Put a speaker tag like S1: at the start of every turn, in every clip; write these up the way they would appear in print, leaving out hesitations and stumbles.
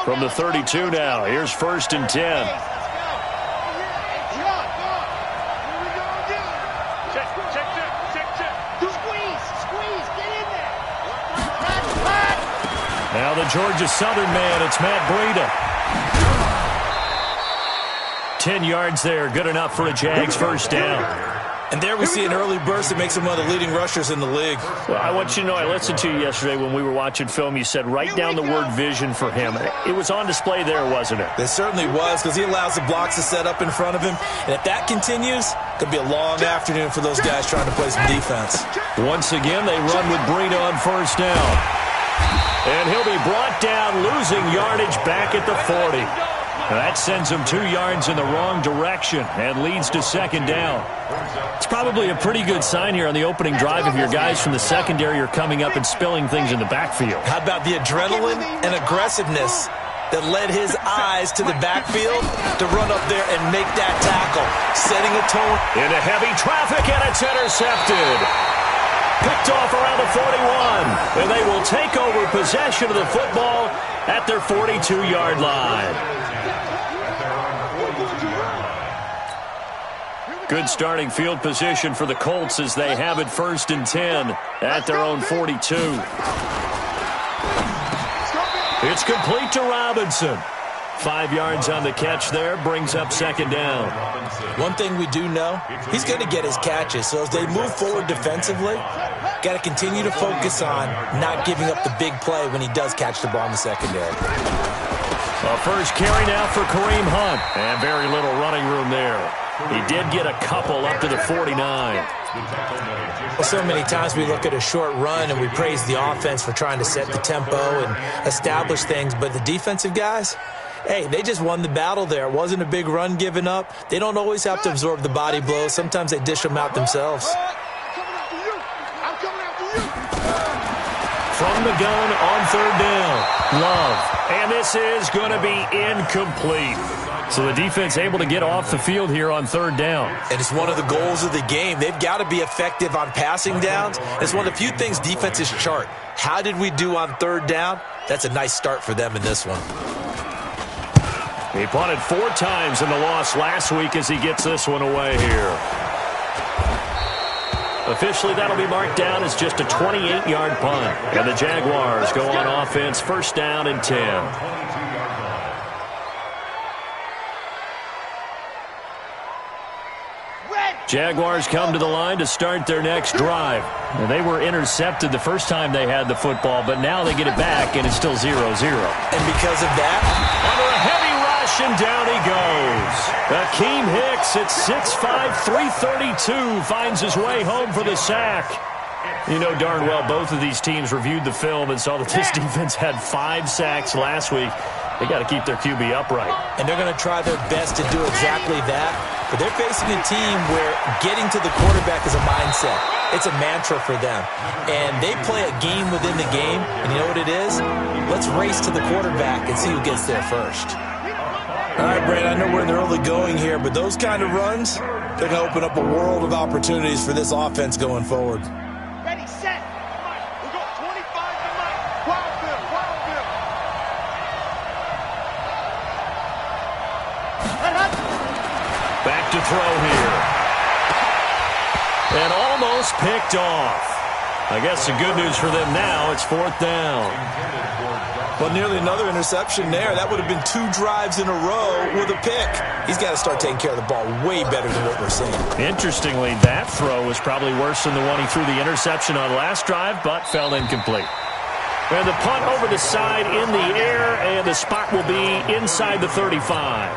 S1: From the 32 now, here's 1st and 10. Now the Georgia Southern man, it's Matt Breida. 10 yards there, good enough for a Jags first down.
S2: And there we see an early burst that makes him one of the leading rushers in the league.
S1: Well, I want you to know, I listened to you yesterday when we were watching film. You said write down the word vision for him. It was on display there, wasn't it?
S2: It certainly was, because he allows the blocks to set up in front of him. And if that continues, it could be a long afternoon for those guys trying to play some defense.
S1: Once again, they run with Breida on first down. And he'll be brought down, losing yardage back at the 40. That sends him 2 yards in the wrong direction and leads to 2nd down. It's probably a pretty good sign here on the opening drive if your guys from the secondary are coming up and spilling things in the backfield.
S2: How about the adrenaline and aggressiveness that led his eyes to the backfield to run up there and make that tackle, setting a tone.
S1: Into heavy traffic, and it's intercepted. Picked off around the 41, and they will take over possession of the football at their 42-yard line. Good starting field position for the Colts as they have it 1st and 10 at their own 42. It's complete to Robinson. 5 yards on the catch there, brings up 2nd down.
S2: One thing we do know, he's going to get his catches. So as they move forward defensively, got to continue to focus on not giving up the big play when he does catch the ball in the secondary.
S1: A first carry now for Kareem Hunt, and very little running room there. He did get a couple up to the 49.
S2: Well, so many times we look at a short run and we praise the offense for trying to set the tempo and establish things, but the defensive guys, hey, they just won the battle there. It wasn't a big run given up. They don't always have to absorb the body blows. Sometimes they dish them out themselves.
S1: From the gun on 3rd down, Love. And this is going to be incomplete. So the defense able to get off the field here on 3rd down.
S2: And it's one of the goals of the game. They've got to be effective on passing downs. It's one of the few things defenses chart. How did we do on 3rd down? That's a nice start for them in this one.
S1: He punted 4 times in the loss last week as he gets this one away here. Officially, that'll be marked down as just a 28-yard punt. And the Jaguars go on offense, 1st down and 10. Jaguars come to the line to start their next drive. And they were intercepted the first time they had the football, but now they get it back, and it's still 0-0.
S2: And because of that,
S1: under a heavy rush, and down he goes. Akeem Hicks at 6'5", 332 finds his way home for the sack. You know darn well both of these teams reviewed the film and saw that this defense had 5 sacks last week. They got to keep their QB upright.
S2: And they're going to try their best to do exactly that. But they're facing a team where getting to the quarterback is a mindset. It's a mantra for them. And they play a game within the game. And you know what it is? Let's race to the quarterback and see who gets there first. All right, Brandon, I know we're in the early going here, but those kind of runs, they're going to open up a world of opportunities for this offense going forward.
S3: Ready, set. We'll go 25 to Mike. Wild Bill, Wild Bill.
S1: Back to throw here. And almost picked off. I guess the good news for them now, it's 4th down.
S2: Well, nearly another interception there. That would have been 2 drives in a row with a pick. He's got to start taking care of the ball way better than what we're seeing.
S1: Interestingly, that throw was probably worse than the one he threw the interception on last drive, but fell incomplete. And the punt over the side in the air, and the spot will be inside the 35.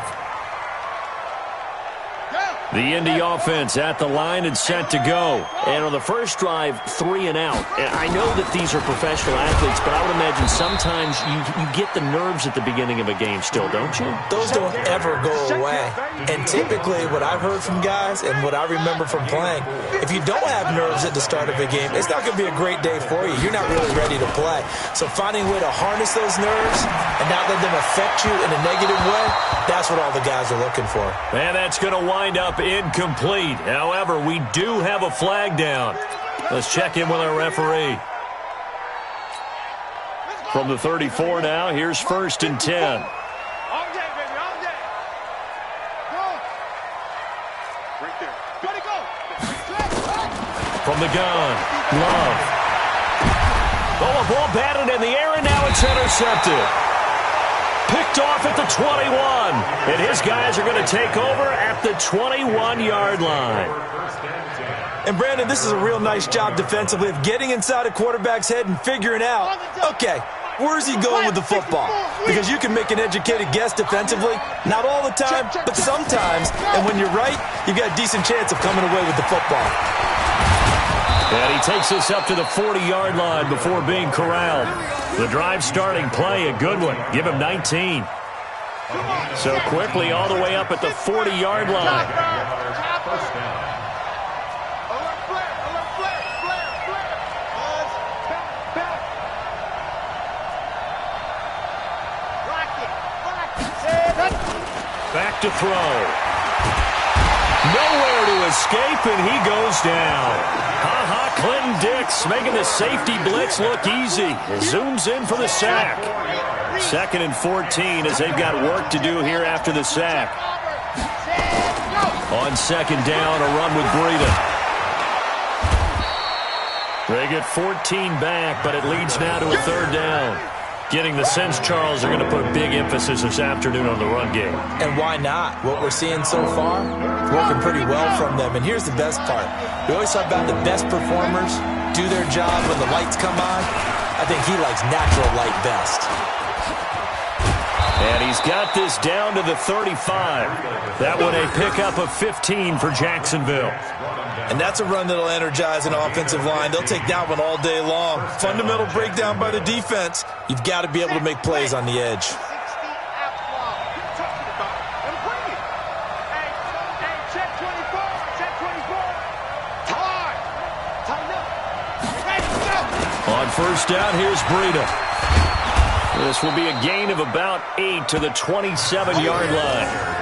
S1: The Indy offense at the line and set to go. And on the first drive, 3 and out. And I know that these are professional athletes, but I would imagine sometimes you get the nerves at the beginning of a game still, don't you?
S2: Those don't ever go away. And typically what I've heard from guys and what I remember from playing, if you don't have nerves at the start of a game, it's not going to be a great day for you. You're not really ready to play. So finding a way to harness those nerves and not let them affect you in a negative way, that's what all the guys are looking for.
S1: And that's going to wind up incomplete. However, we do have a flag down. Let's check in with our referee. From the 34 now, here's 1st and 10.
S3: All day, baby, all day. Go. Right there. Gotta go.
S1: From the gun, Love. Oh, a ball batted in the air, and now it's intercepted. Picked off at the 21. And his guys are going to take over at the 21-yard line.
S2: And, Brandon, this is a real nice job defensively of getting inside a quarterback's head and figuring out, okay, where's he going with the football? Because you can make an educated guess defensively. Not all the time, but sometimes. And when you're right, you've got a decent chance of coming away with the football.
S1: And he takes us up to the 40-yard line before being corralled. The drive starting play, a good one. Give him 19. So quickly all the way up at the 40-yard line. Back to throw. Nowhere to escape, and he goes down. Clinton Dix making the safety blitz look easy. Zooms in for the sack. 2nd and 14 as they've got work to do here after the sack. On 2nd down, a run with Breida. They get 14 back, but it leads now to a 3rd down. Getting the sense, Charles, they're going to put big emphasis this afternoon on the run game.
S2: And why not? What we're seeing so far, working pretty well from them. And here's the best part. We always talk about the best performers do their job when the lights come on. I think he likes natural light best.
S1: And he's got this down to the 35. That one a pickup of 15 for Jacksonville.
S2: And that's a run that'll energize an offensive line. They'll take that one all day long. Fundamental breakdown by the defense. You've got to be able to make plays on the edge.
S1: On 1st down, here's Breida. This will be a gain of about 8 to the 27-yard line.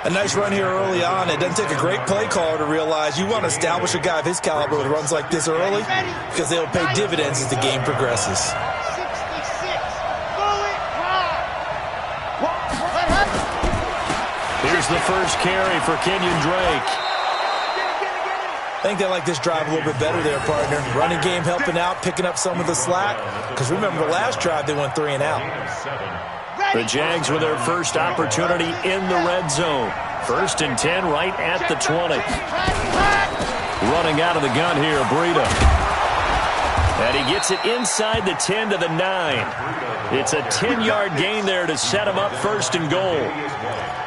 S2: A nice run here early on. It doesn't take a great play caller to realize you want to establish a guy of his caliber with runs like this early because they'll pay dividends as the game progresses.
S1: Here's the first carry for Kenyon Drake.
S2: I think they like this drive a little bit better there, partner. Running game helping out, picking up some of the slack. Because remember, the last drive they went 3 and out.
S1: The Jags with their first opportunity in the red zone. 1st and 10 right at the 20. Running out of the gun here, Breida. And he gets it inside the 10 to the 9. It's a 10-yard gain there to set him up 1st and goal.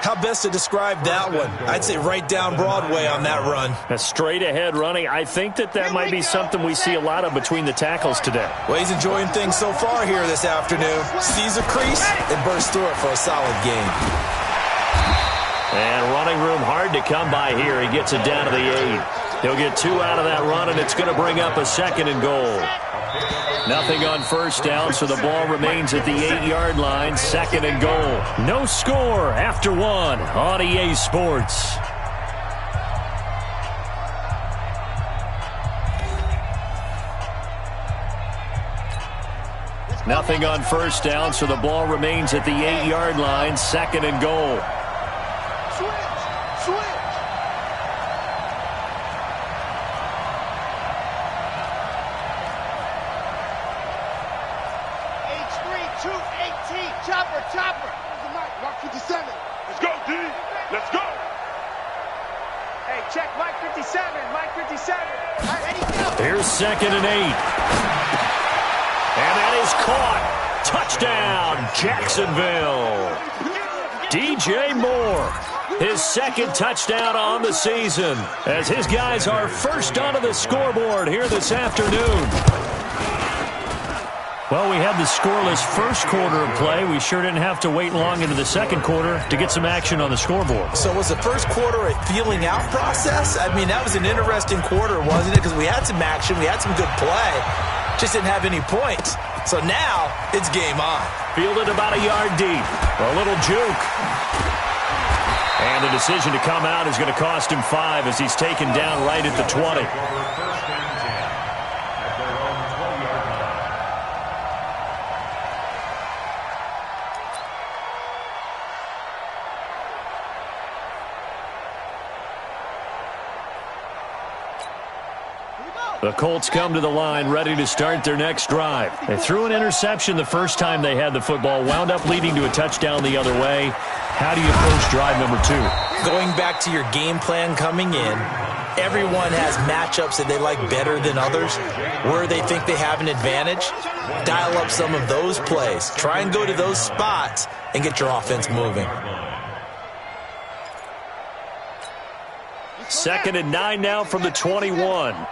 S2: How best to describe that one? I'd say right down Broadway on that run.
S1: A straight-ahead running. I think that might be something we see a lot of between the tackles today.
S2: Well, he's enjoying things so far here this afternoon. Sees a crease and bursts through it for a solid gain.
S1: And running room hard to come by here. He gets it down to the 8. He'll get 2 out of that run, and it's going to bring up a 2nd and goal. Nothing on 1st down, so the ball remains at the 8-yard line. 2nd and goal. No score after 1 on EA Sports. Nothing on 1st down, so the ball remains at the 8-yard line. 2nd and goal.
S3: Chopper. Mark 57. Let's go, D. Let's go. Hey, check Mike 57. Mike 57. Ready, go.
S1: Here's 2nd and 8. And that is caught. Touchdown, Jacksonville. DJ Moore, his 2nd touchdown on the season, as his guys are first onto the scoreboard here this afternoon. Well, we had the scoreless first quarter of play. We sure didn't have to wait long into the 2nd quarter to get some action on the scoreboard.
S2: So was the first quarter a feeling out process? I mean, that was an interesting quarter, wasn't it? Because we had some action, we had some good play, just didn't have any points. So now it's game on.
S1: Fielded about a yard deep. A little juke. And the decision to come out is going to cost him 5 as he's taken down right at the 20. The Colts come to the line ready to start their next drive. They threw an interception the first time they had the football, wound up leading to a touchdown the other way. How do you approach drive number 2?
S2: Going back to your game plan coming in, everyone has matchups that they like better than others. Where they think they have an advantage, dial up some of those plays. Try and go to those spots and get your offense moving.
S1: 2nd and 9 now from the 21.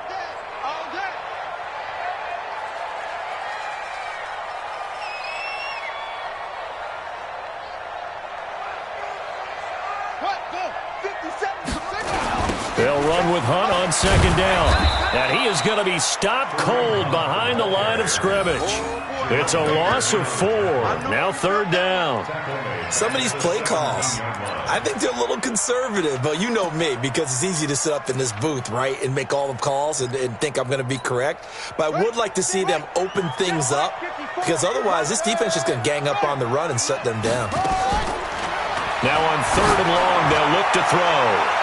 S1: They'll run with Hunt on 2nd down. And he is going to be stopped cold behind the line of scrimmage. It's a loss of 4. Now 3rd down.
S2: Some of these play calls, I think they're a little conservative, but you know me, because it's easy to sit up in this booth, right, and make all the calls and think I'm going to be correct. But I would like to see them open things up, because otherwise this defense is going to gang up on the run and shut them down.
S1: Now on 3rd and long, they'll look to throw.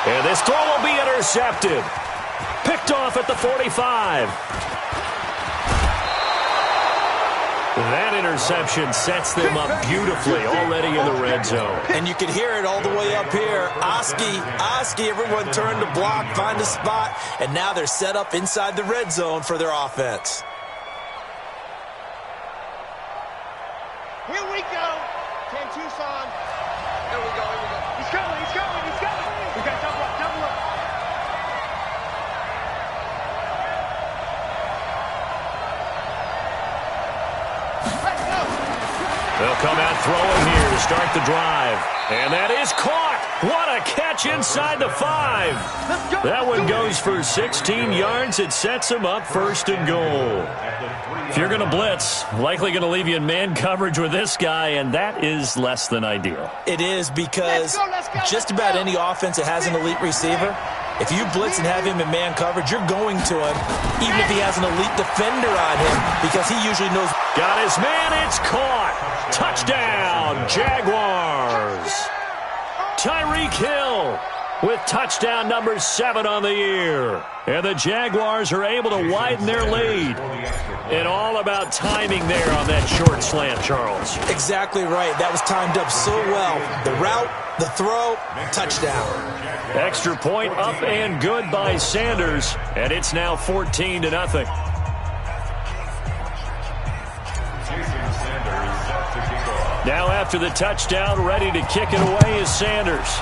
S1: And this throw will be intercepted. Picked off at the 45. That interception sets them up beautifully already in the red zone.
S2: And you can hear it all the way up here. Oski, everyone turned to block, find a spot, and now they're set up inside the red zone for their offense.
S3: Here we go. 10 Tucson. Here we go. He's coming. We got double up.
S1: They'll come out throwing here to start the drive. And that is caught. What a catch inside the 5. That one goes for 16 yards. It sets them up 1st and goal. If you're going to blitz, likely going to leave you in man coverage with this guy, and that is less than ideal.
S2: It is, because just about any offense that has an elite receiver, if you blitz and have him in man coverage, you're going to him, even if he has an elite defender on him, because he usually knows.
S1: Got his man. It's caught. Touchdown, Jaguars. Tyreek Hill with touchdown number 7 on the year. And the Jaguars are able to widen their lead. And all about timing there on that short slant, Charles.
S2: Exactly right. That was timed up so well. The route, the throw, touchdown.
S1: Extra point up and good by Sanders. And it's now 14-0. Now after the touchdown, ready to kick it away is Sanders.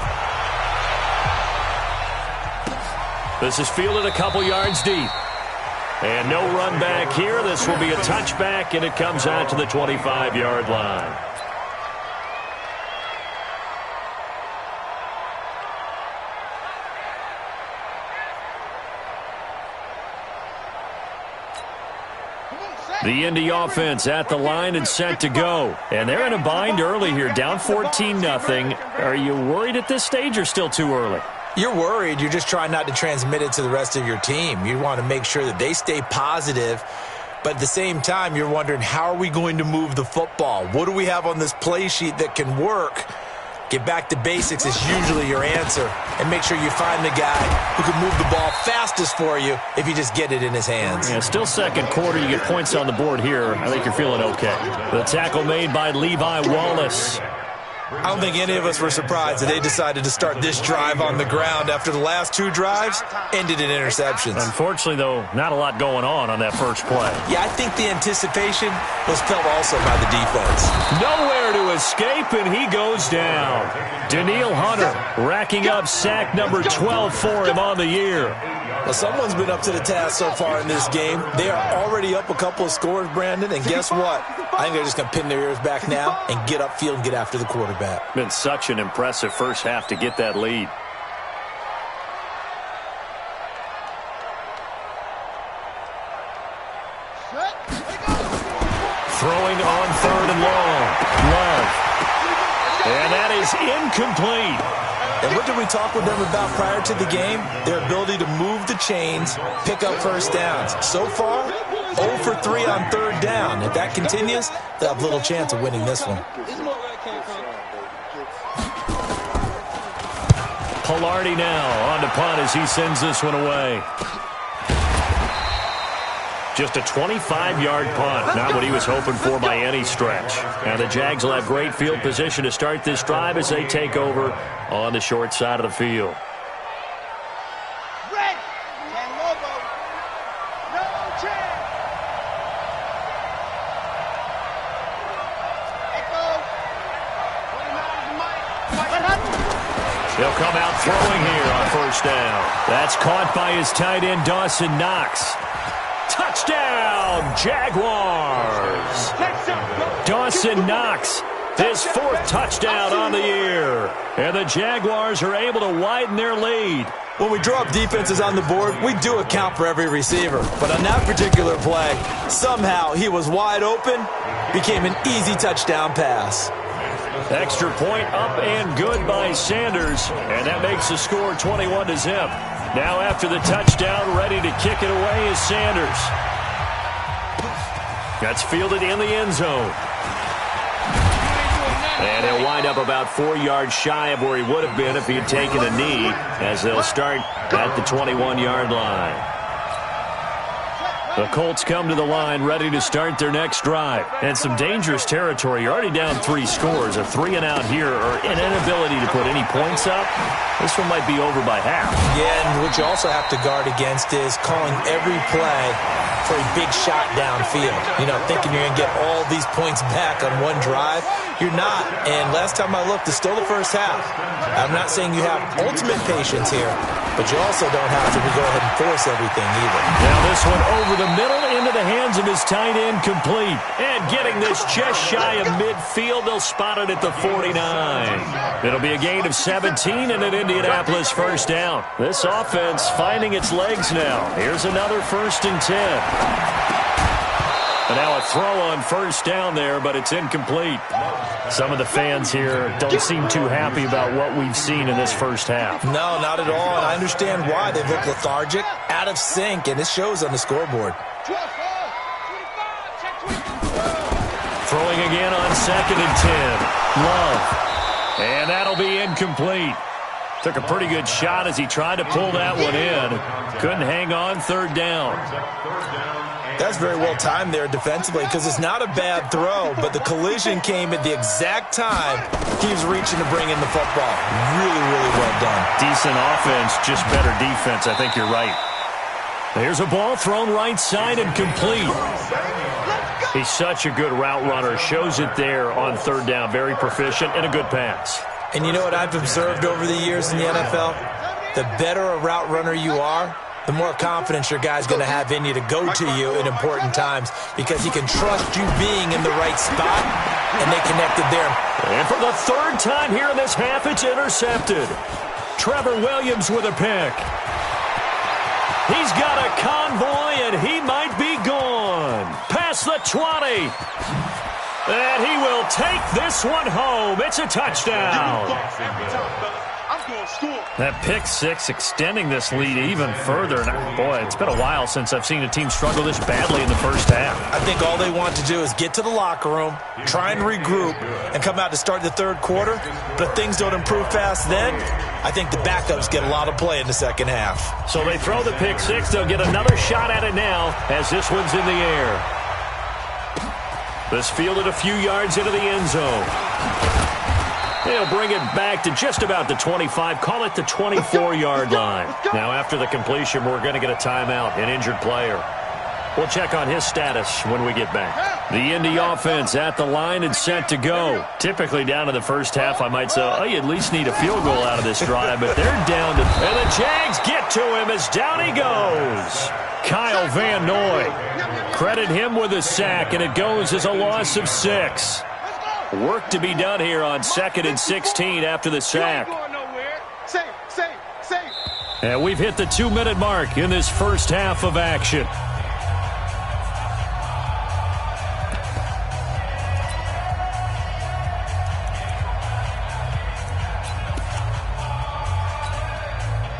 S1: This is fielded a couple yards deep. And no run back here. This will be a touchback, and it comes out to the 25-yard line. The Indy offense at the line and set to go. And they're in a bind early here, down 14-0. Are you worried at this stage or still too early?
S2: You're worried. You're just trying not to transmit it to the rest of your team. You want to make sure that they stay positive. But at the same time, you're wondering, how are we going to move the football? What do we have on this play sheet that can work? Get back to basics is usually your answer. And make sure you find the guy who can move the ball fastest for you if you just get it in his hands.
S1: Yeah, still second quarter. You get points on the board here. I think you're feeling okay. The tackle made by Levi Wallace.
S2: I don't think any of us were surprised that they decided to start this drive on the ground after the last 2 drives ended in interceptions.
S1: Unfortunately, though, not a lot going on that first play.
S2: Yeah, I think the anticipation was felt also by the defense.
S1: Nowhere to escape, and he goes down. Danielle Hunter racking up sack number 12 for him on the year.
S2: Well, someone's been up to the task so far in this game. They are already up a couple of scores, Brandon, and guess what? I think they're just going to pin their ears back now and get upfield and get after the quarterback.
S1: Been such an impressive first half to get that lead. Throwing on 3rd and long. Love. And that is incomplete.
S2: And what did we talk with them about prior to the game? Their ability to move the chains, pick up first downs. So far, 0 for 3 on 3rd down. If that continues, they'll have little chance of winning this one.
S1: Pilardi now on to punt as he sends this one away. Just a 25-yard punt. Not what he was hoping for by any stretch. And the Jags will have great field position to start this drive as they take over on the short side of the field. He'll come out throwing here on first down. That's caught by his tight end, Dawson Knox. Touchdown, Jaguars! Dawson Knox, his 4th touchdown on the year. And the Jaguars are able to widen their lead.
S2: When we draw up defenses on the board, we do account for every receiver. But on that particular play, somehow he was wide open, became an easy touchdown pass.
S1: Extra point up and good by Sanders, and that makes the score 21-0. Now after the touchdown, ready to kick it away is Sanders. That's fielded in the end zone. And he'll wind up about 4 yards shy of where he would have been if he had taken a knee, as they'll start at the 21-yard line. The Colts come to the line ready to start their next drive. And some dangerous territory. You're already down 3 scores. A 3-and-out here or an inability to put any points up. This one might be over by half.
S2: Yeah, and what you also have to guard against is calling every play for a big shot downfield. You know, thinking you're going to get all these points back on one drive. You're not. And last time I looked, it's still the first half. I'm not saying you have ultimate patience here, but you also don't have to go ahead and force everything either.
S1: Now this one over the middle into the hands of his tight end, complete. And getting this just shy of midfield, they'll spot it at the 49. It'll be a gain of 17 and an Indianapolis first down. This offense finding its legs now. Here's another 1st and 10. And now a throw on first down there, but it's incomplete. Some of the fans here don't seem too happy about what we've seen in this first half.
S2: No, not at all, and I understand why. They've looked lethargic, out of sync, and it shows on the scoreboard.
S1: Throwing again on 2nd and 10. Love. And that'll be incomplete. Took a pretty good shot as he tried to pull that one in. Couldn't hang on 3rd down.
S2: That's very well timed there defensively because it's not a bad throw, but the collision came at the exact time he was reaching to bring in the football. Really, really well done.
S1: Decent offense, just better defense. I think you're right. Here's a ball thrown right side and complete. He's such a good route runner. Shows it there on 3rd down. Very proficient and a good pass.
S2: And you know what I've observed over the years in the NFL? The better a route runner you are, the more confidence your guy's going to have in you to go to you in important times because he can trust you being in the right spot, and they connected there.
S1: And for the 3rd time here in this half, it's intercepted. Trevor Williams with a pick. He's got a convoy, and he might be gone. Past the 20. And he will take this one home. It's a touchdown. That pick 6 extending this lead even further. And boy, it's been a while since I've seen a team struggle this badly in the first half.
S2: I think all they want to do is get to the locker room, try and regroup, and come out to start the 3rd quarter. But if things don't improve fast then, I think the backups get a lot of play in the 2nd half.
S1: So they throw the pick 6. They'll get another shot at it now as this one's in the air. This fielded a few yards into the end zone. They'll bring it back to just about the 25. Call it the 24-yard line. Now, after the completion, we're going to get a timeout, an injured player. We'll check on his status when we get back. The Indy offense at the line and set to go. Typically down in the first half, I might say, oh, you at least need a field goal out of this drive, but they're down to... And the Jags get to him as down he goes. Kyle Van Noy. Credit him with a sack, and it goes as a loss of 6. Work to be done here on 2nd and 16 after the sack. And we've hit the 2-minute mark in this first half of action.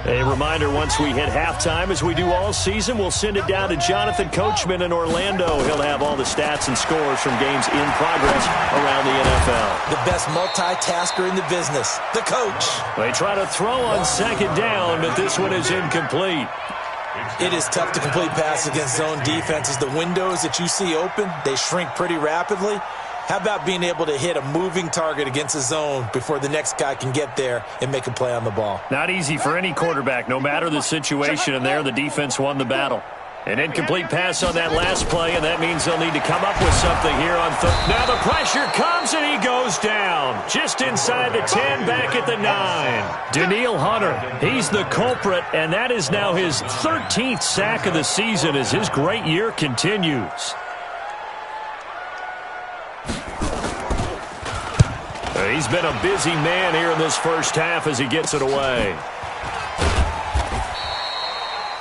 S1: A reminder, once we hit halftime, as we do all season, we'll send it down to Jonathan Coachman in Orlando. He'll have all the stats and scores from games in progress around the NFL.
S2: The best multitasker in the business, the coach.
S1: They try to throw on 2nd down, but this one is incomplete.
S2: It is tough to complete passes against zone defenses. The windows that you see open, they shrink pretty rapidly. How about being able to hit a moving target against a zone before the next guy can get there and make a play on the ball?
S1: Not easy for any quarterback, no matter the situation, and there the defense won the battle. An incomplete pass on that last play, and that means they'll need to come up with something here on third. Now the pressure comes, and he goes down. Just inside the 10, back at the 9. Danielle Hunter, he's the culprit, and that is now his 13th sack of the season as his great year continues. He's been a busy man here in this first half as he gets it away.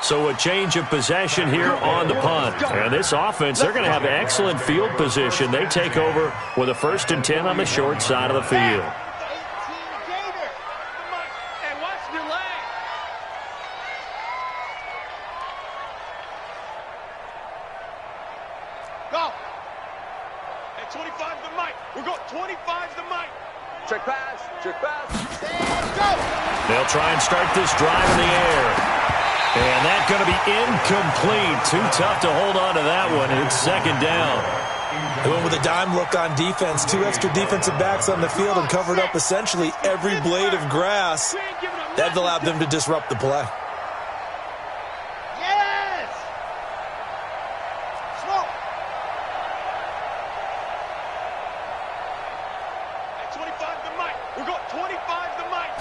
S1: So a change of possession here on the punt. And this offense, they're going to have excellent field position. They take over with a 1st and 10 on the short side of the field.
S3: Go. Hey, 25's the mic. We're going 25's the mic. Check pass. Check pass. And go.
S1: They'll try and start this drive in the air. And that's going to be incomplete. Too tough to hold on to that one. It's 2nd down.
S2: They went with a dime look on defense. 2 extra defensive backs on the field and covered up essentially every blade of grass. That allowed them to disrupt the play.
S3: Yes. Smoke. Hey, 25's the mic. We're going 25's the mic.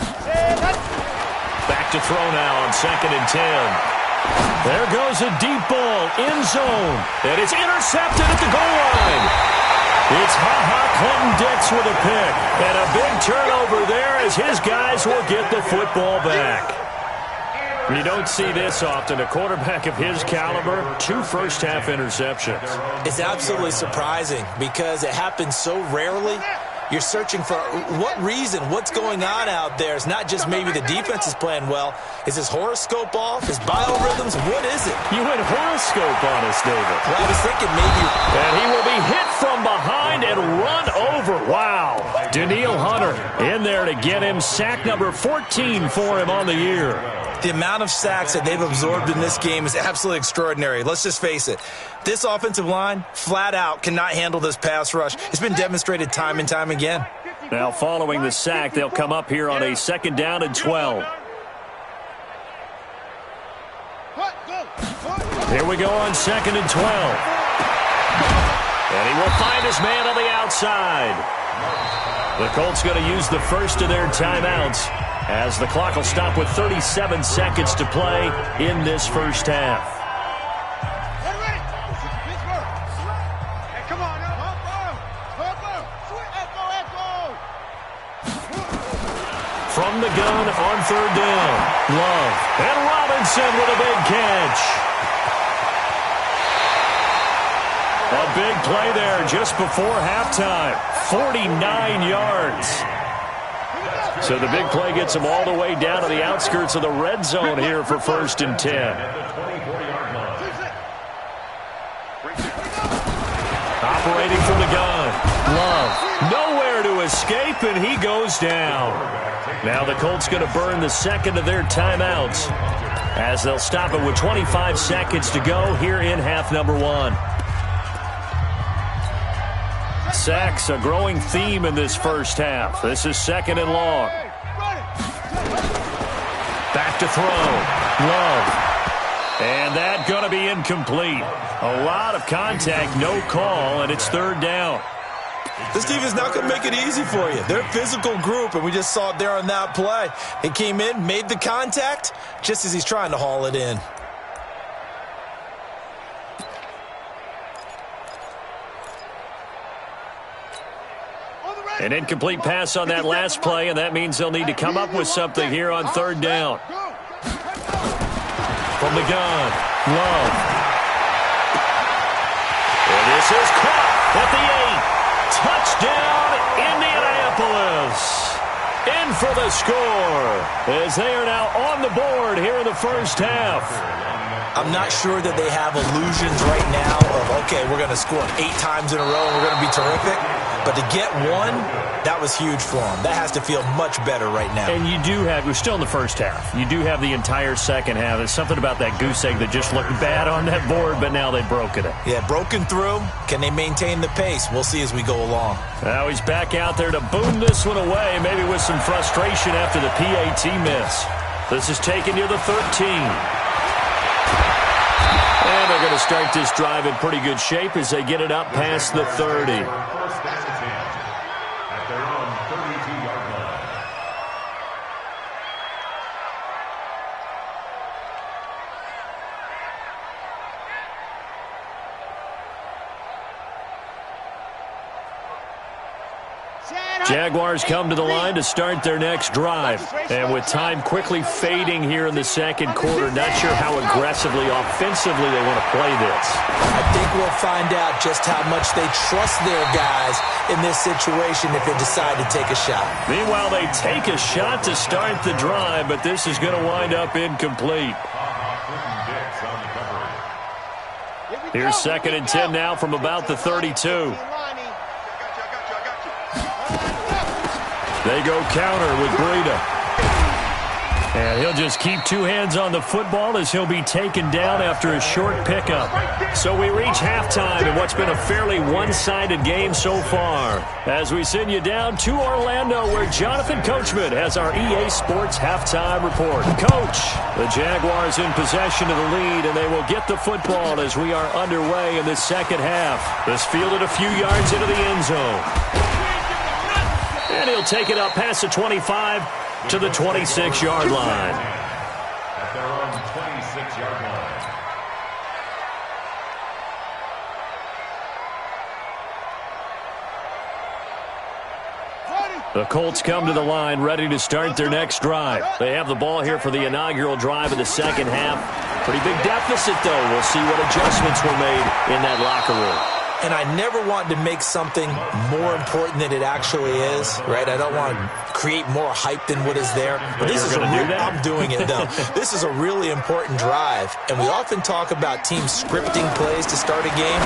S1: Back to throw now on 2nd and 10. There goes a deep ball in zone. And it's intercepted at the goal line. It's Clinton Dix with a pick. And a big turnover there as his guys will get the football back. You don't see this often. A quarterback of his caliber, 2 first-half interceptions.
S2: It's absolutely surprising because it happens so rarely. You're searching for what reason, what's going on out there. It's not just maybe the defense is playing well. Is his horoscope off? His biorhythms? What is it?
S1: You went horoscope on us, David.
S2: Well, I was thinking maybe.
S1: And he will be hit from behind and run over. Wow. Danielle Hunter in there to get him sack number 14 for him on the year.
S2: The amount of sacks that they've absorbed in this game is absolutely extraordinary. Let's just face it. This offensive line, flat out, cannot handle this pass rush. It's been demonstrated time and time again.
S1: Now, following the sack, they'll come up here on a 2nd down and 12. Here we go on 2nd and 12. And he will find his man on the outside. The Colts going to use the first of their timeouts as the clock will stop with 37 seconds to play in this first half. From the gun on 3rd down, Love. And Robinson with a big catch. A big play there just before halftime. 49 yards. So the big play gets them all the way down to the outskirts of the red zone here for 1st and 10. Operating from the gun. Love. Nowhere to escape, and he goes down. Now the Colts going to burn the 2nd of their timeouts as they'll stop it with 25 seconds to go here in half number 1. Sacks, a growing theme in this first half. This is 2nd and long. Back to throw. Love. And that going to be incomplete. A lot of contact, no call, and it's 3rd down.
S2: This team is not going to make it easy for you. They're a physical group, and we just saw it there on that play. He came in, made the contact, just as he's trying to haul it in.
S1: An incomplete pass on that last play, and that means they'll need to come up with something here on 3rd down. From the gun, Love. And this is caught at the 8. Touchdown, Indianapolis. In for the score as they are now on the board here in the first half.
S2: I'm not sure that they have illusions right now of, okay, we're going to score 8 times in a row and we're going to be terrific. But to get one, that was huge for him. That has to feel much better right now.
S1: And you do have, we're still in the first half. You do have the entire second half. There's something about that goose egg that just looked bad on that board, but now they've broken it.
S2: Yeah, broken through. Can they maintain the pace? We'll see as we go along.
S1: Now he's back out there to boom this one away, maybe with some frustration after the PAT miss. This is taken near the 13. And they're going to start this drive in pretty good shape as they get it up past the 30. Jaguars come to the line to start their next drive. And with time quickly fading here in the second quarter, not sure how aggressively, offensively they want to play this.
S2: I think we'll find out just how much they trust their guys in this situation if they decide to take a shot.
S1: Meanwhile, they take a shot to start the drive, but this is going to wind up incomplete. Here's 2nd and 10 now from about the 32. They go counter with Breida. And he'll just keep two hands on the football as he'll be taken down after a short pickup. So we reach halftime in what's been a fairly one-sided game so far. As we send you down to Orlando, where Jonathan Coachman has our EA Sports halftime report. Coach, the Jaguars in possession of the lead, and they will get the football as we are underway in the second half. This fielded a few yards into the end zone. And he'll take it up past the 25 to the 26-yard line.
S4: At their own 26-yard line.
S1: The Colts come to the line ready to start their next drive. They have the ball here for the inaugural drive of the second half. Pretty big deficit, though. We'll see what adjustments were made in that locker room.
S2: And I never want to make something more important than it actually is, right? I don't want to create more hype than what is there. But this is I'm doing it, though. This is a really important drive. And we often talk about teams scripting plays to start a game.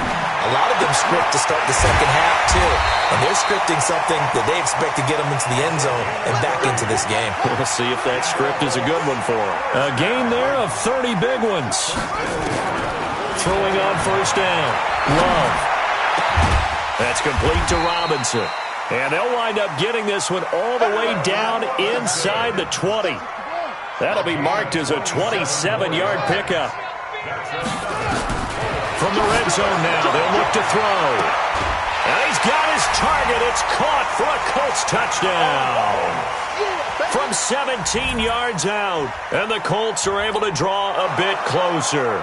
S2: A lot of them script to start the second half, too. And they're scripting something that they expect to get them into the end zone and back into this game.
S1: We'll see if that script is a good one for them. A gain there of 30 big ones. Throwing on first down. Love. That's complete to Robinson. And they'll wind up getting this one all the way down inside the 20. That'll be marked as a 27-yard pickup. From the red zone now, they'll look to throw. And he's got his target. It's caught for a Colts touchdown. From 17 yards out. And the Colts are able to draw a bit closer.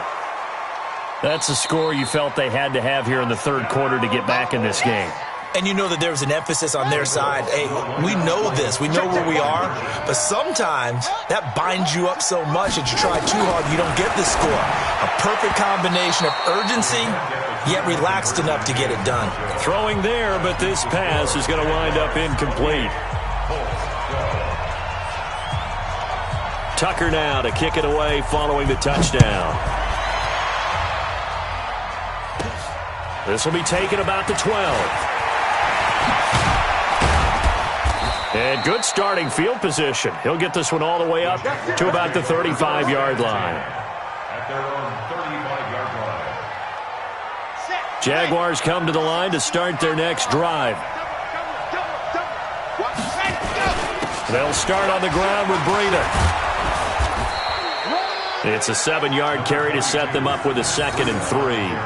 S1: That's a score you felt they had to have here in the third quarter to get back in this game.
S2: And you know that there was an emphasis on their side. Hey, we know this. We know where we are. But sometimes that binds you up so much that you try too hard, you don't get the score. A perfect combination of urgency, yet relaxed enough to get it done.
S1: Throwing there, but this pass is going to wind up incomplete. Tucker now to kick it away following the touchdown. This will be taken about the 12. And good starting field position. He'll get this one all the way up to about the 35-yard line.
S4: At their own 35-yard line.
S1: Jaguars come to the line to start their next drive. They'll start on the ground with Breida. It's a 7-yard carry to set them up with a 2nd and 3.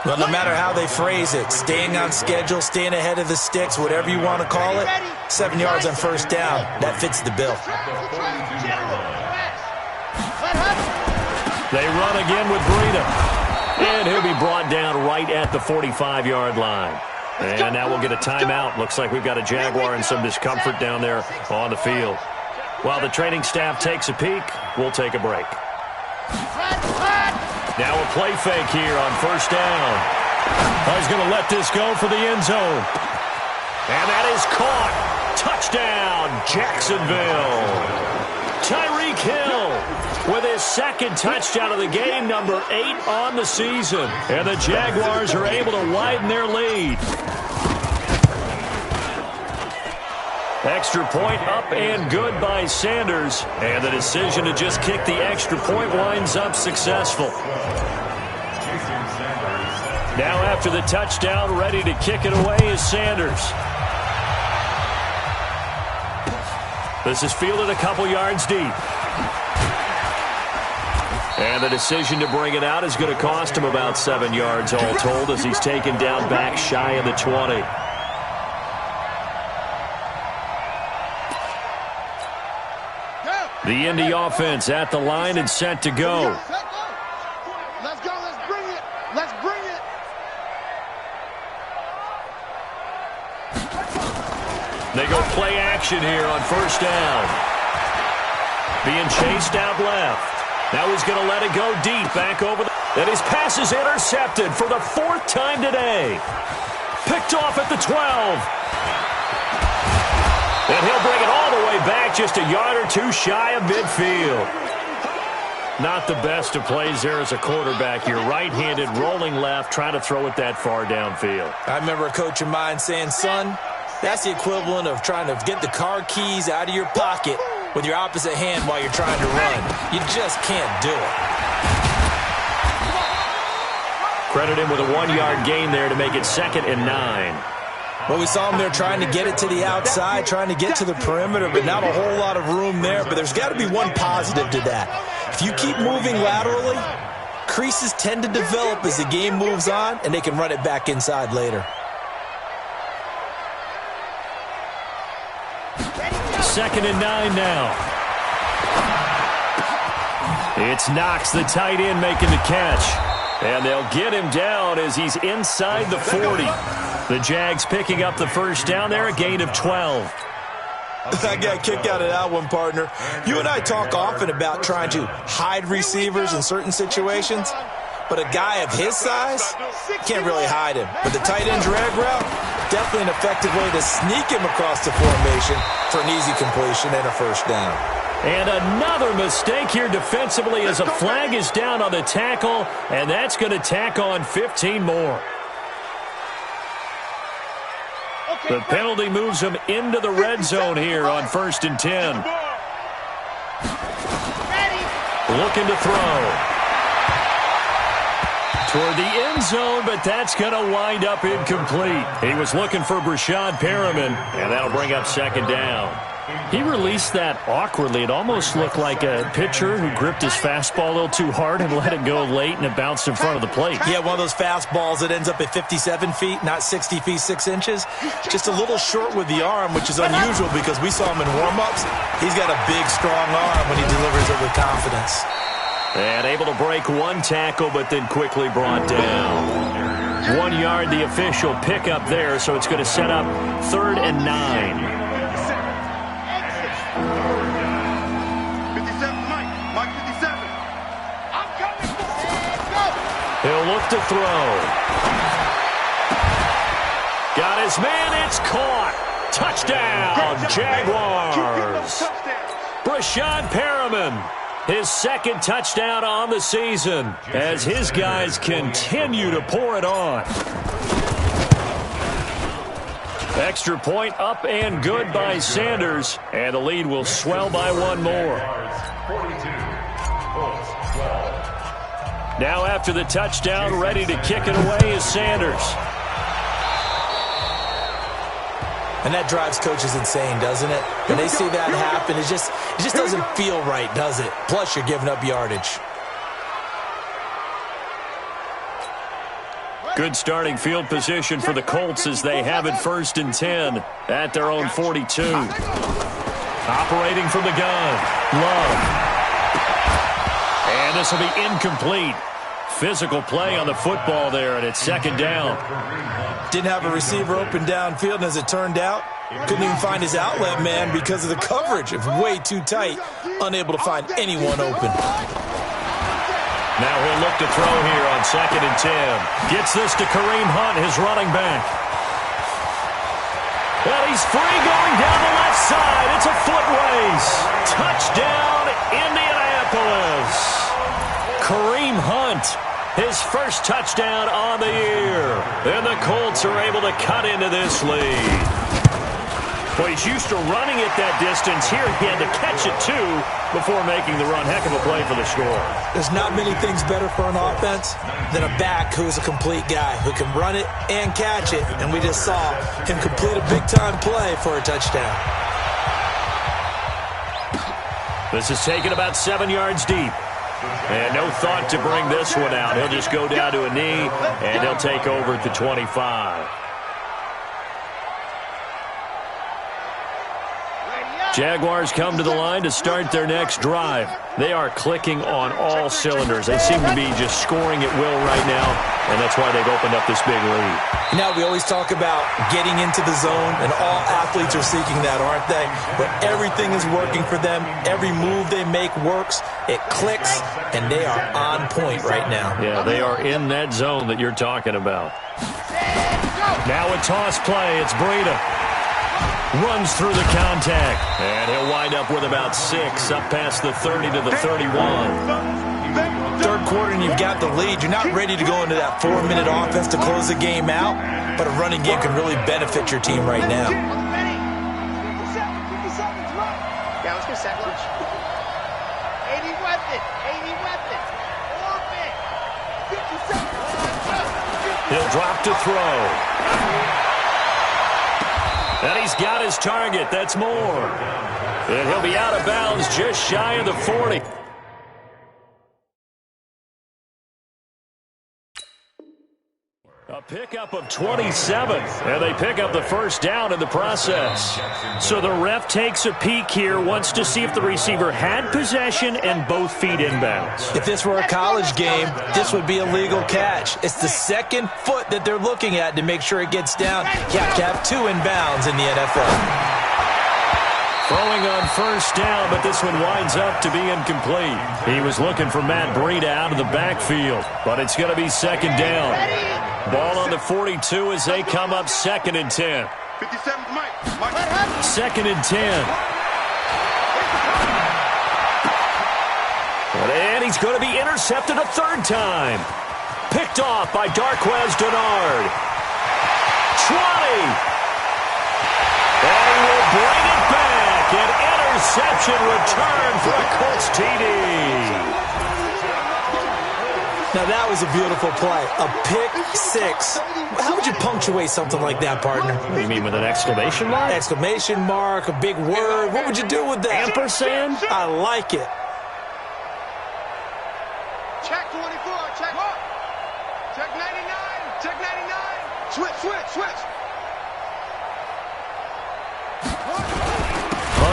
S2: Well, no matter how they phrase it, staying on schedule, staying ahead of the sticks, whatever you want to call it, 7 yards on first down, that fits the bill.
S1: They run again with Breida. And he'll be brought down right at the 45-yard line. And now we'll get a timeout. Looks like we've got a Jaguar in some discomfort down there on the field. While the training staff takes a peek, we'll take a break. Now a play fake here on first down. He's going to let this go for the end zone. And that is caught. Touchdown, Jacksonville. Tyreek Hill with his 2nd touchdown of the game, number 8 on the season. And the Jaguars are able to widen their lead. Extra point up and good by Sanders. And the decision to just kick the extra point winds up successful. Now after the touchdown, ready to kick it away is Sanders. This is fielded a couple yards deep. And the decision to bring it out is going to cost him about 7 yards all told as he's taken down back shy of the 20. The Indy offense at the line and set to go.
S3: Let's go. Let's bring it. Let's bring it.
S1: They go play action here on first down. Being chased out left. Now he's going to let it go deep back over the... And his pass is intercepted for the 4th time today. Picked off at the 12. And he'll bring it all the way back just a yard or two shy of midfield. Not the best of plays there as a quarterback. You're right-handed, rolling left, trying to throw it that far downfield.
S2: I remember a coach of mine saying, son, that's the equivalent of trying to get the car keys out of your pocket with your opposite hand while you're trying to run. You just can't do it.
S1: Credit him with a 1-yard gain there to make it 2nd and 9.
S2: Well, we saw him there trying to get it to the outside, trying to get to the perimeter, but not a whole lot of room there. But there's got to be one positive to that. If you keep moving laterally, creases tend to develop as the game moves on, and they can run it back inside later.
S1: 2nd and 9 now. It's Knox, the tight end, making the catch. And they'll get him down as he's inside the 40. The Jags picking up the first down there, a gain of 12.
S2: I got a kick out of that one, partner. You and I talk often about trying to hide receivers in certain situations, but a guy of his size can't really hide him. But the tight end drag route, definitely an effective way to sneak him across the formation for an easy completion and a first down.
S1: And another mistake here defensively as a flag is down on the tackle, and that's going to tack on 15 more. The penalty moves him into the red zone here on 1st and 10. Looking to throw. Toward the end zone, but that's going to wind up incomplete. He was looking for Brashad Perriman, and that'll bring up 2nd down. He released that awkwardly. It almost looked like a pitcher who gripped his fastball a little too hard and let it go late, and it bounced in front of the plate.
S2: Yeah, one of those fastballs that ends up at 57 feet, not 60 feet, 6 inches. Just a little short with the arm, which is unusual because we saw him in warm-ups. He's got a big, strong arm when he delivers it with confidence.
S1: And able to break one tackle, but then quickly brought down. 1 yard, the official pickup there, so it's going to set up 3rd and 9.
S3: 57, Mike 57. I'm coming.
S1: He'll look to throw. Got his man, it's caught. Touchdown, Jaguars. Brashad Perriman, his 2nd touchdown on the season as his guys continue to pour it on. Extra point up and good by Sanders, and the lead will swell by 1 more. Now after the touchdown, ready to kick it away is Sanders.
S2: And that drives coaches insane, doesn't it? When they see that happen, it just doesn't feel right, does it? Plus, you're giving up yardage.
S1: Good starting field position for the Colts as they have it 1st and 10 at their own 42. Operating from the gun, Love. And this will be incomplete. Physical play on the football there, and it's 2nd down.
S2: Didn't have a receiver open downfield, and as it turned out, couldn't even find his outlet man because of the coverage. It was way too tight, unable to find anyone open.
S1: Now he'll look to throw here on 2nd and 10. Gets this to Kareem Hunt, his running back. Well, he's free going down the left side. It's a foot race. Touchdown, Indianapolis. Kareem Hunt, his first touchdown on the year. And the Colts are able to cut into this lead. Well, he's used to running it that distance. Here he had to catch it, too, before making the run. Heck of a play for the score.
S2: There's not many things better for an offense than a back who's a complete guy, who can run it and catch it. And we just saw him complete a big-time play for a touchdown.
S1: This is taken about 7 yards deep. And no thought to bring this one out. He'll just go down to a knee, and he'll take over at the 25. Jaguars come to the line to start their next drive. They are clicking on all cylinders. They seem to be just scoring at will right now, and that's why they've opened up this big lead.
S2: Now, we always talk about getting into the zone, and all athletes are seeking that, aren't they? But everything is working for them. Every move they make works. It clicks, and they are on point right now.
S1: Yeah, they are in that zone that you're talking about. Now a toss play. It's Breida. Runs through the contact, and he'll wind up with about 6, up past the 30 to the 31.
S2: Third quarter, and you've got the lead. You're not ready to go into that 4-minute offense to close the game out, but a running game can really benefit your team right now.
S3: Yeah, let's go sack lunch. 80 weapon, 80 weapon. Orbit. 50 seconds.
S1: He'll drop to throw. And he's got his target. That's more. And he'll be out of bounds just shy of the 40. A pickup of 27, and they pick up the first down in the process. So the ref takes a peek here, wants to see if the receiver had possession and both feet inbounds.
S2: If this were a college game, this would be a legal catch. It's the second foot that they're looking at to make sure it gets down. You have to have 2 inbounds in the NFL.
S1: Throwing on first down, but this one winds up to be incomplete. He was looking for Matt Breida out of the backfield, but it's going to be second down. Ball on the 42 as they come up 2nd and 10.
S3: 57, Mike.
S1: 2nd and 10. And he's going to be intercepted a 3rd time. Picked off by Darquez Dennard. 20. And he will bring it back. An interception return for a Colts TD.
S2: Now, that was a beautiful play. A pick 6. How would you punctuate something like that, partner?
S1: What do you mean, with an exclamation mark?
S2: Exclamation mark, a big word. What would you do with that?
S1: Ampersand?
S2: I like it.
S3: Check 24. Check what? Check 99. Check 99. Switch.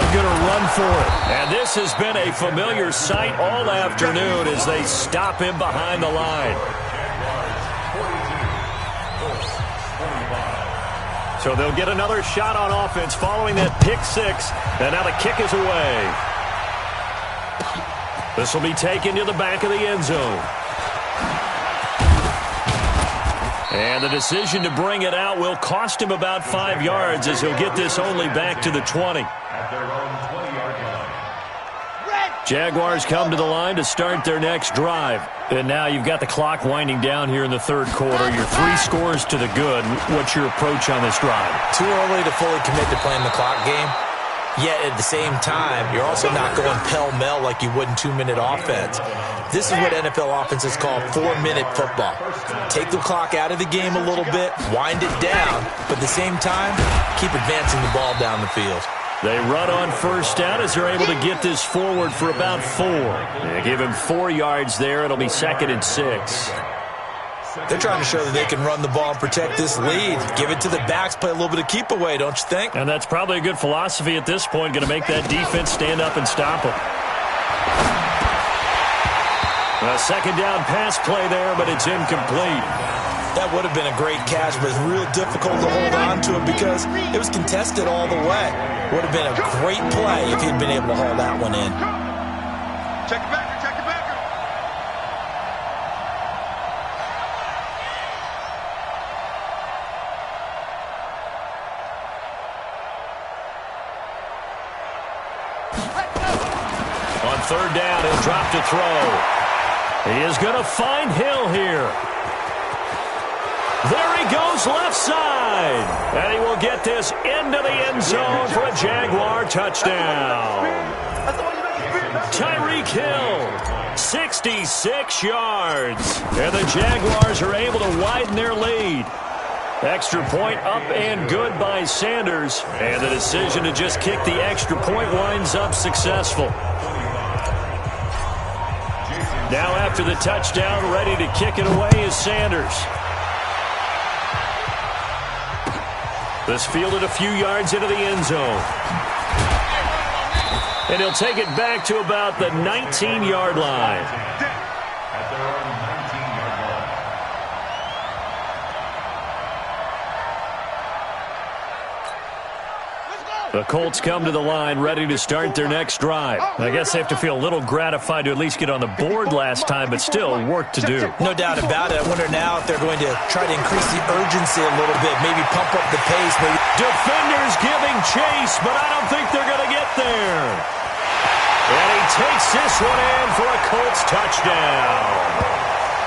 S1: Going to run for it. And this has been a familiar sight all afternoon as they stop him behind the line. So they'll get another shot on offense following that pick 6. And now the kick is away. This will be taken to the back of the end zone. And the decision to bring it out will cost him about 5 yards as he'll get this only back to the 20. Jaguars come to the line to start their next drive. And now you've got the clock winding down here in the 3rd quarter. You're 3 scores to the good. What's your approach on this drive?
S2: Too early to fully commit to playing the clock game. Yet at the same time, you're also not going pell-mell like you would in 2-minute offense. This is what NFL offenses call 4-minute football. Take the clock out of the game a little bit, wind it down, but at the same time, keep advancing the ball down the field.
S1: They run on first down as they're able to get this forward for about 4. They give him 4 yards there. It'll be 2nd and 6.
S2: They're trying to show that they can run the ball and protect this lead. Give it to the backs, play a little bit of keep away, don't you think?
S1: And that's probably a good philosophy at this point, going to make that defense stand up and stop them. A 2nd down pass play there, but it's incomplete.
S2: That would have been a great catch, but it's real difficult to hold on to it because it was contested all the way. Would have been a great play if he'd been able to haul that one in.
S3: Check it back.
S1: On 3rd down, he'll drop to throw. He is going to find Hill here. There he goes left side. And he will get this into the end zone for a Jaguar touchdown. Tyreek Hill, 66 yards. And the Jaguars are able to widen their lead. Extra point up and good by Sanders. And the decision to just kick the extra point winds up successful. Now after the touchdown, ready to kick it away is Sanders. This fielded a few yards into the end zone. And he'll take it back to about the 19-yard line.
S4: At their own 19-yard line.
S1: The Colts come to the line ready to start their next drive. I guess they have to feel a little gratified to at least get on the board last time, but still work to do.
S2: No doubt about it. I wonder now if they're going to try to increase the urgency a little bit, maybe pump up the pace. Maybe.
S1: Defenders giving chase, but I don't think they're going to get there. And he takes this one in for a Colts touchdown.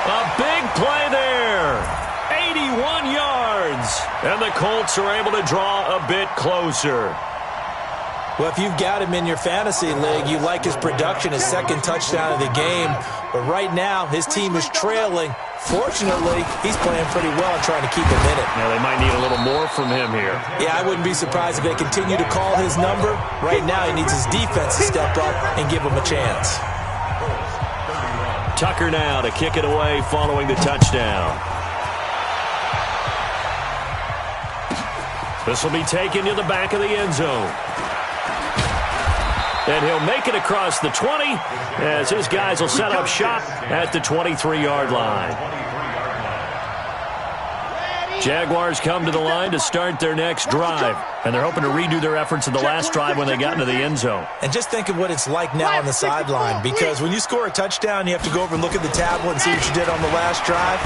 S1: A big play there. 81 yards. And the Colts are able to draw a bit closer.
S2: Well, if you've got him in your fantasy league, you like his production, his second touchdown of the game. But right now, his team is trailing. Fortunately, he's playing pretty well and trying to keep him in it.
S1: Yeah, they might need a little more from him here.
S2: Yeah, I wouldn't be surprised if they continue to call his number. Right now, he needs his defense to step up and give him a chance.
S1: Tucker now to kick it away following the touchdown. This will be taken to the back of the end zone. And he'll make it across the 20 as his guys will set up shop at the 23-yard line. Jaguars come to the line to start their next drive. And they're hoping to redo their efforts in the last drive when they got into the end zone.
S2: And just think of what it's like now on the sideline. Because when you score a touchdown, you have to go over and look at the tablet and see what you did on the last drive.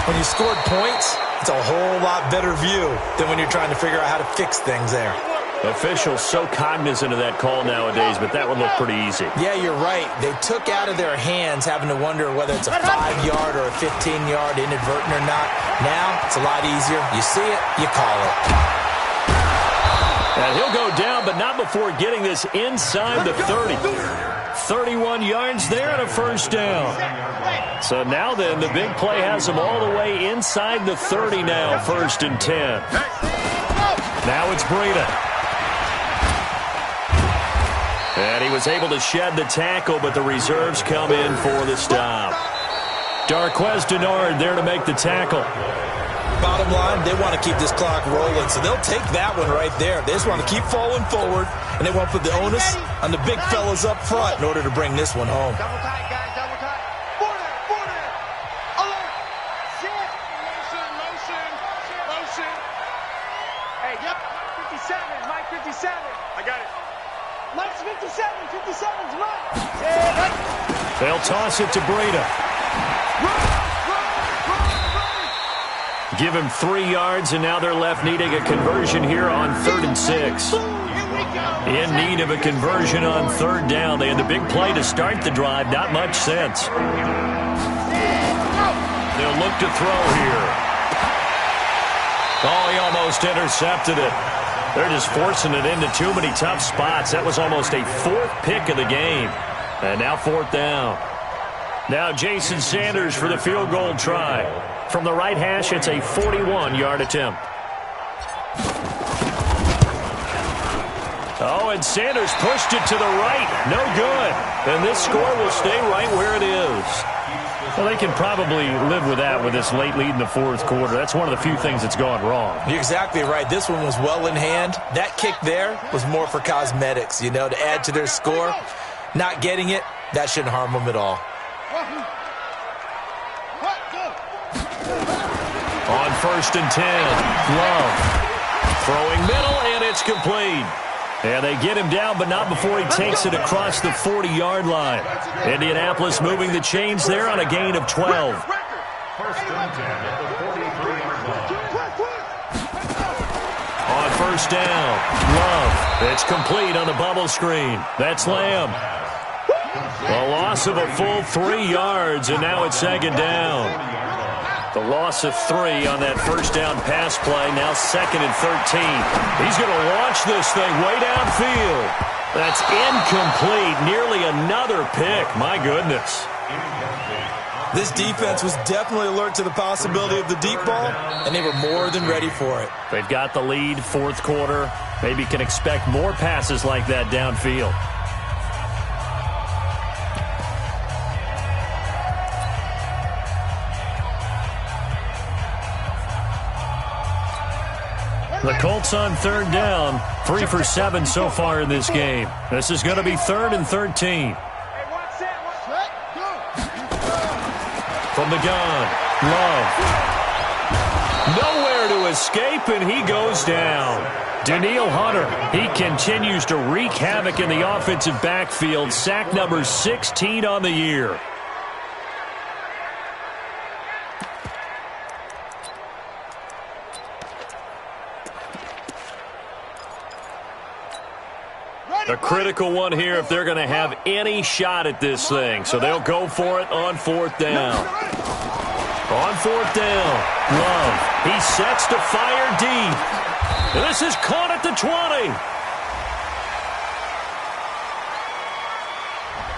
S2: When you scored points, it's a whole lot better view than when you're trying to figure out how to fix things there.
S1: Officials so cognizant of that call nowadays, but that would look pretty easy.
S2: Yeah, you're right. They took out of their hands having to wonder whether it's a 5-yard or a 15-yard inadvertent or not. Now, it's a lot easier. You see it, you call it.
S1: And he'll go down, but not before getting this inside the 30. 31 yards there and a first down. So now then, the big play has them all the way inside the 30 now, 1st and 10. Now it's Breida. And he was able to shed the tackle, but the reserves come in for the stop. Darquez Denard there to make the tackle.
S2: Bottom line, they want to keep this clock rolling, so they'll take that one right there. They just want to keep falling forward, and they want to put the onus on the big fellas up front in order to bring this one home.
S3: Double tight, guys, double tight. Border. Alert. Shit. Motion. Hey, yep. 57, Mike 57. I got it. Mike's 57. 57's Mike. Yeah, right.
S1: They'll toss it to Breida.
S3: Run.
S1: Give him 3 yards, and now they're left needing a conversion here on 3rd and 6. In need of a conversion on 3rd down. They had the big play to start the drive. Not much sense. They'll look to throw here. Oh, he almost intercepted it. They're just forcing it into too many tough spots. That was almost a 4th pick of the game. And now 4th down. Now Jason Sanders for the field goal try. From the right hash, it's a 41-yard attempt. Oh, and Sanders pushed it to the right. No good. And this score will stay right where it is. Well, they can probably live with that with this late lead in the 4th quarter. That's one of the few things that's gone wrong.
S2: You're exactly right. This one was well in hand. That kick there was more for cosmetics, to add to their score. Not getting it, that shouldn't harm them at all.
S1: On 1st and 10, Love. Throwing middle, and it's complete. And they get him down, but not before he takes it across the 40-yard line. Indianapolis moving the chains there on a gain of 12.
S4: 1st and 10 at the 43-yard line.
S1: On 1st down, Love. It's complete on the bubble screen. That's Lamb. A loss of a full 3 yards, and now it's 2nd down. The loss of 3 on that first down pass play. Now 2nd and 13. He's going to launch this thing way downfield. That's incomplete. Nearly another pick. My goodness.
S2: This defense was definitely alert to the possibility of the deep ball, and they were more than ready for it.
S1: They've got the lead, 4th quarter. Maybe can expect more passes like that downfield. The Colts on 3rd down. 3 for 7 so far in this game. This is going to be 3rd and 13. From the gun, Love. Nowhere to escape, and he goes down. Danielle Hunter, he continues to wreak havoc in the offensive backfield. Sack number 16 on the year. A critical one here if they're going to have any shot at this thing. So they'll go for it on 4th down. On 4th down, Love. He sets to fire deep. And this is caught at the 20.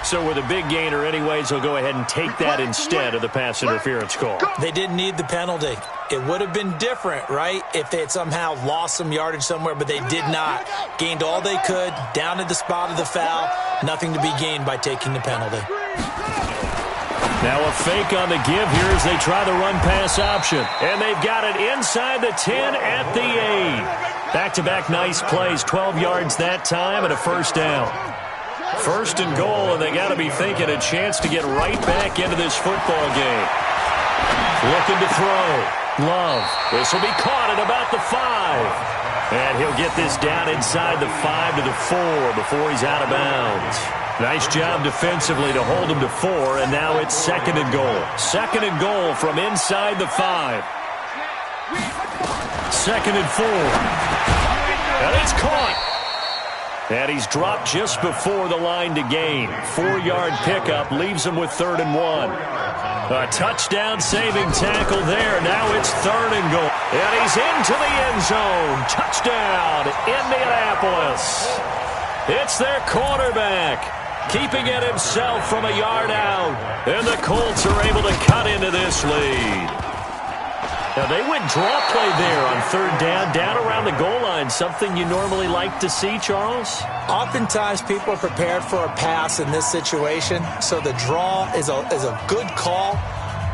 S1: So with a big gainer anyways, he'll go ahead and take that instead of the pass interference call.
S2: They didn't need the penalty. It would have been different, right, if they had somehow lost some yardage somewhere, but they did not. Gained all they could, down at the spot of the foul. Nothing to be gained by taking the penalty.
S1: Now a fake on the give here as they try the run-pass option. And they've got it inside the 10 at the 8. Back-to-back nice plays, 12 yards that time and a 1st down. 1st and goal, and they got to be thinking a chance to get right back into this football game. Looking to throw. Love. This will be caught at about the 5. And he'll get this down inside the 5 to the 4 before he's out of bounds. Nice job defensively to hold him to 4, and now it's 2nd and goal. 2nd and goal from inside the 5. 2nd and 4. And it's caught. And he's dropped just before the line to gain. 4-yard pickup leaves him with 3rd and 1. A touchdown-saving tackle there. Now it's 3rd and goal. And he's into the end zone. Touchdown, Indianapolis. It's their quarterback, keeping it himself from a yard out. And the Colts are able to cut into this lead. Now, they went draw play there on 3rd down around the goal line. Something you normally like to see, Charles?
S2: Oftentimes, people are prepared for a pass in this situation, so the draw is a good call,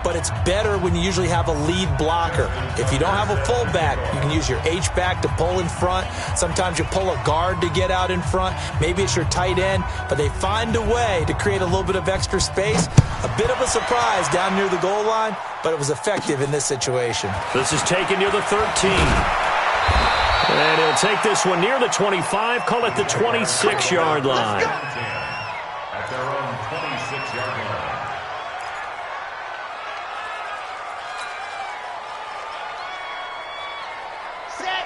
S2: but it's better when you usually have a lead blocker. If you don't have a fullback, you can use your H-back to pull in front. Sometimes you pull a guard to get out in front. Maybe it's your tight end, but they find a way to create a little bit of extra space. A bit of a surprise down near the goal line, but it was effective in this situation.
S1: This is taken near the 13. And he'll take this one near the 25, call it the 26-yard line.
S4: At their own 26-yard line.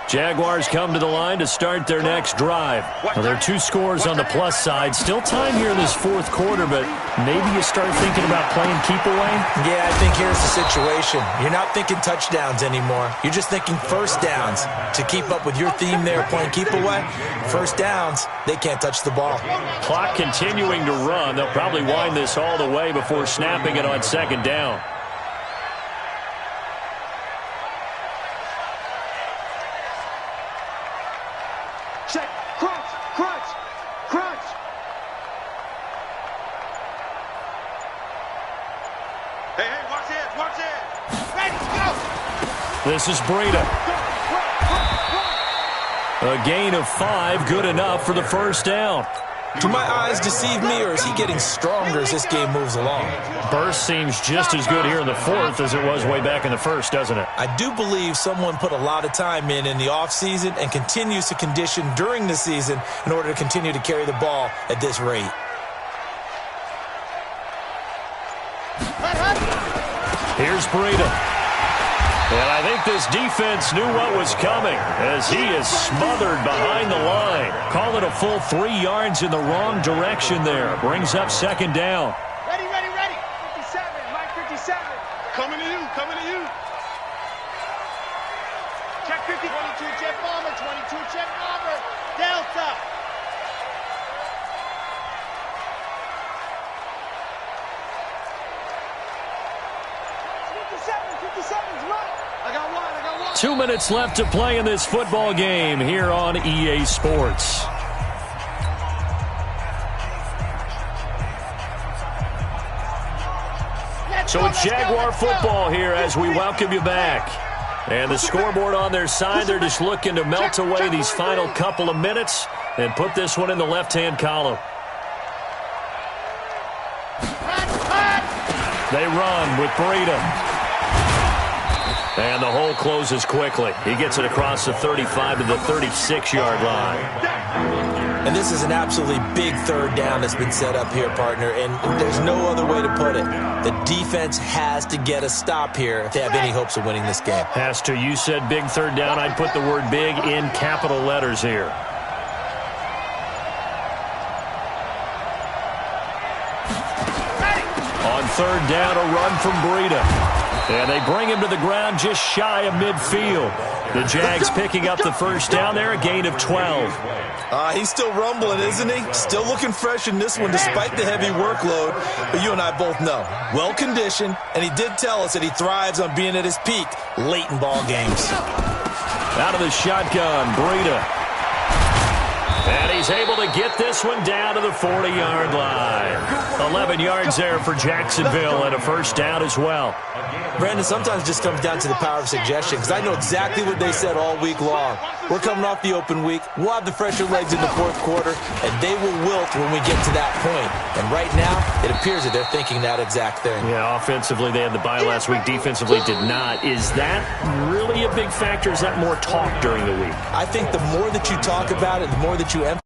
S1: Jaguars come to the line to start their next drive. Well, there are 2 scores on the plus side. Still time here in this 4th quarter, but maybe you start thinking about playing keep away?
S2: Yeah, I think here's the situation. You're not thinking touchdowns anymore. You're just thinking 1st downs. To keep up with your theme there, playing keep away, 1st downs, they can't touch the ball.
S1: Clock continuing to run. They'll probably wind this all the way before snapping it on 2nd down.
S3: Check. Crunch. Crunch. Crunch. Hey, watch this. Watch this. Ready, go.
S1: This is Breida. A gain of 5, good enough for the 1st down.
S2: Do my eyes deceive me, or is he getting stronger as this game moves along?
S1: Burst seems just as good here in the 4th as it was way back in the 1st, doesn't it?
S2: I do believe someone put a lot of time in the offseason and continues to condition during the season in order to continue to carry the ball at this rate.
S1: Here's Breida. And I think this defense knew what was coming as he is smothered behind the line. Call it a full 3 yards in the wrong direction there. Brings up 2nd down.
S3: Ready, ready, ready. 57, Mike 57. Coming to you, coming to you.
S1: 2 minutes left to play in this football game here on EA Sports. So it's Jaguar football here as we welcome you back. And the scoreboard on their side, they're just looking to melt away these final couple of minutes and put this one in the left-hand column. They run with Breida. And the hole closes quickly. He gets it across the 35 to the 36-yard line.
S2: And this is an absolutely big third down that's been set up here, partner, and there's no other way to put it. The defense has to get a stop here if they have any hopes of winning this game.
S1: Has to. You said big third down. I'd put the word big in capital letters here. On third down, a run from Breida. And they bring him to the ground just shy of midfield. The Jags picking up the first down there, a gain of 12.
S2: He's still rumbling, isn't he? Still looking fresh in this one despite the heavy workload. But you and I both know, well-conditioned, and he did tell us that he thrives on being at his peak late in ball games.
S1: Out of the shotgun, Breida. And he's able to get this one down to the 40-yard line. 11 yards there for Jacksonville and a first down as well.
S2: Brandon, sometimes it just comes down to the power of suggestion because I know exactly what they said all week long. We're coming off the open week. We'll have the fresher legs in the fourth quarter, and they will wilt when we get to that point. And right now, it appears that they're thinking that exact thing.
S1: Yeah, offensively, they had the bye last week. Defensively, did not. Is that really a big factor? Is that more talk during the week?
S2: I think the more that you talk about it, the more that you emphasize